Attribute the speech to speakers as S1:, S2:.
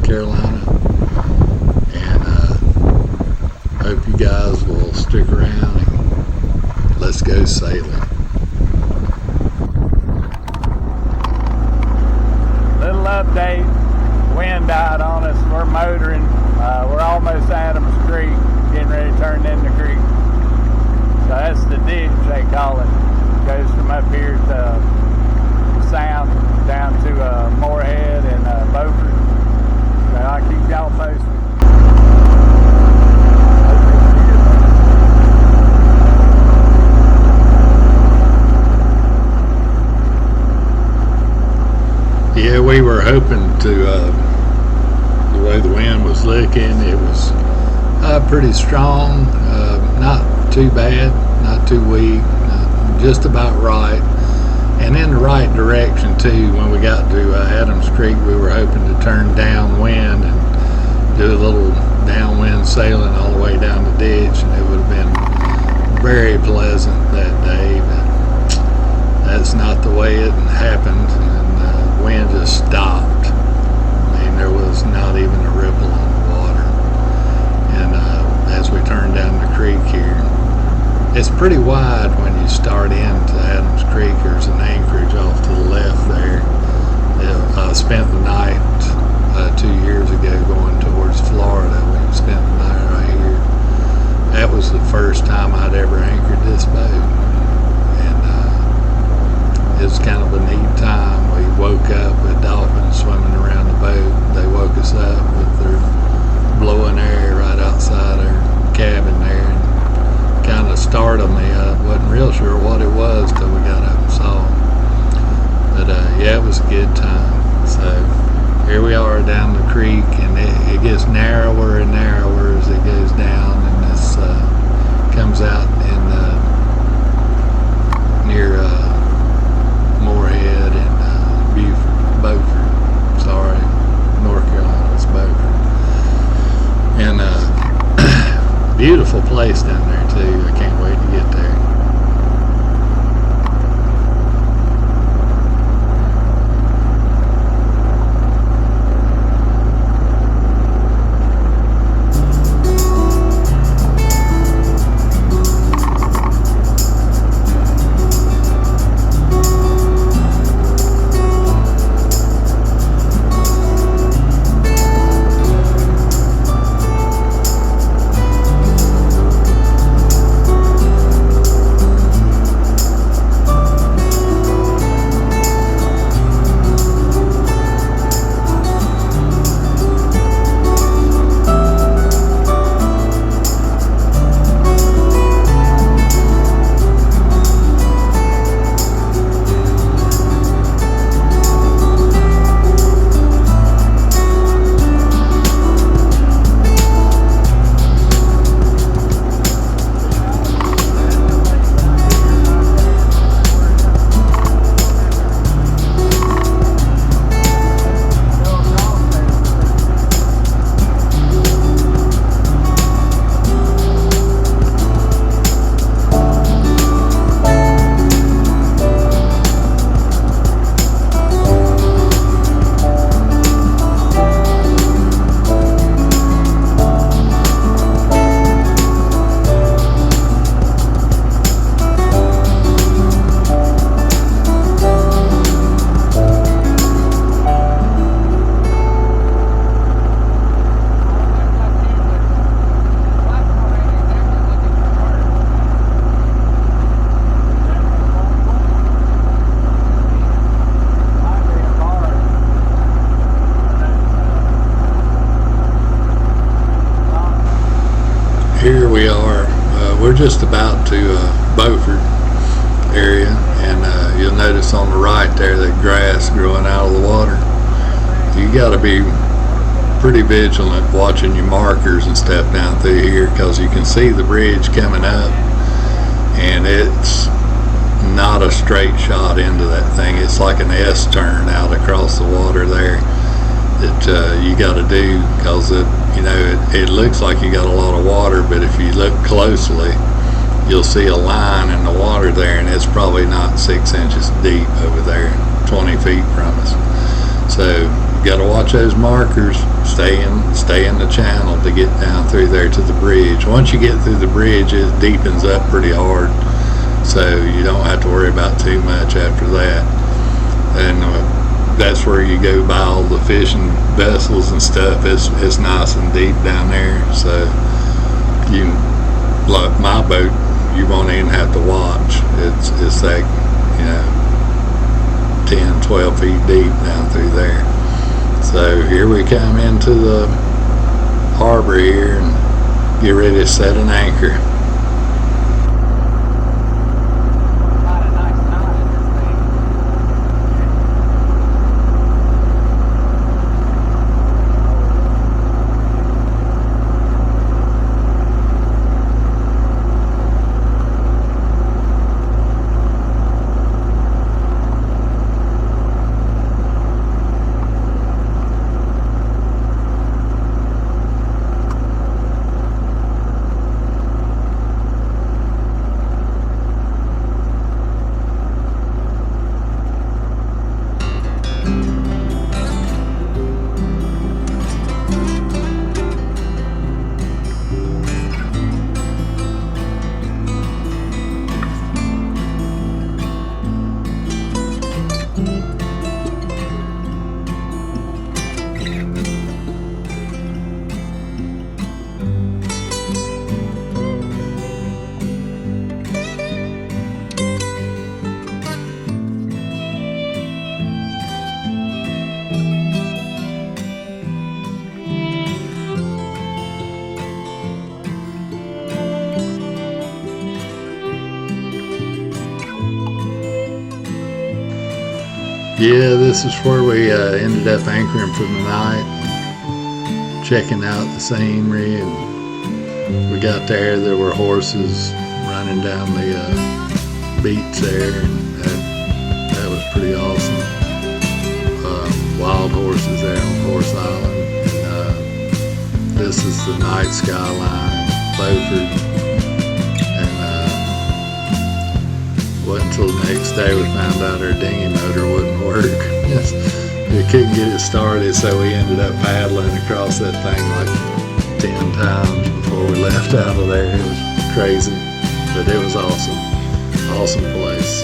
S1: Carolina, and hope you guys will stick around and let's go sailing.
S2: Little update, wind died on us. We're motoring. We're almost Adams Creek, getting ready to turn in the creek. So that's the ditch, they call it. Goes from up here to Sound down to Moorhead and Beaufort. So I'll keep y'all posted.
S1: Yeah, we were hoping to, the way the wind was licking, it was pretty strong, not too bad, not too weak, just about right, and in the right direction too. When we got to Adams Creek, we were hoping to turn downwind and do a little downwind sailing all the way down the ditch, and it would have been very pleasant that day, but that's not the way it happened. Wind just stopped. I mean, there was not even a ripple on the water. And as we turned down the creek here, it's pretty wide when you start into Adams Creek. There's an anchorage off to the left there. I spent the night 2 years ago going towards Florida. We spent the night right here. That was the first time I'd ever anchored this boat. It was kind of a neat time. We woke up with dolphins swimming around the boat. They woke us up with their blowing air right outside our cabin there, and kind of startled me. I wasn't real sure what it was till we got up and saw them. But yeah, it was a good time. So here we are down the creek, and it gets narrower and narrower as it goes down, and this comes out in near Moorhead and Beaufort, sorry, North Carolina's Beaufort. And beautiful place down there too. I can't wait to get there. Here we are. We're just about to Beaufort area, and you'll notice on the right there that grass growing out of the water. You got to be pretty vigilant watching your markers and stuff down through here, because you can see the bridge coming up, and it's not a straight shot into that thing. It's like an S turn out across the water there that you got to do, because it looks like you got a lot of water, but if you look closely, you'll see a line in the water there, and it's probably not 6 inches deep over there, 20 feet from us. So got to watch those markers. Stay in the channel to get down through there to the bridge. Once you get through the bridge, it deepens up pretty hard, so you don't have to worry about too much after that. And that's where you go by all the fishing vessels and stuff. It's nice and deep down there, so you, like my boat, you won't even have to watch. It's like, 10, 12 feet deep down through there. So here we come into the harbor here and get ready to set an anchor. Yeah, this is where we ended up anchoring for the night, checking out the scenery, and we got there were horses running down the beach there, and that was pretty awesome. Wild horses there on Horse Island, and this is the night skyline, Beauford. Wasn't until the next day we found out our dinghy motor wouldn't work. We couldn't get it started, so we ended up paddling across that thing like 10 times before we left out of there. It was crazy, but it was awesome. Awesome place.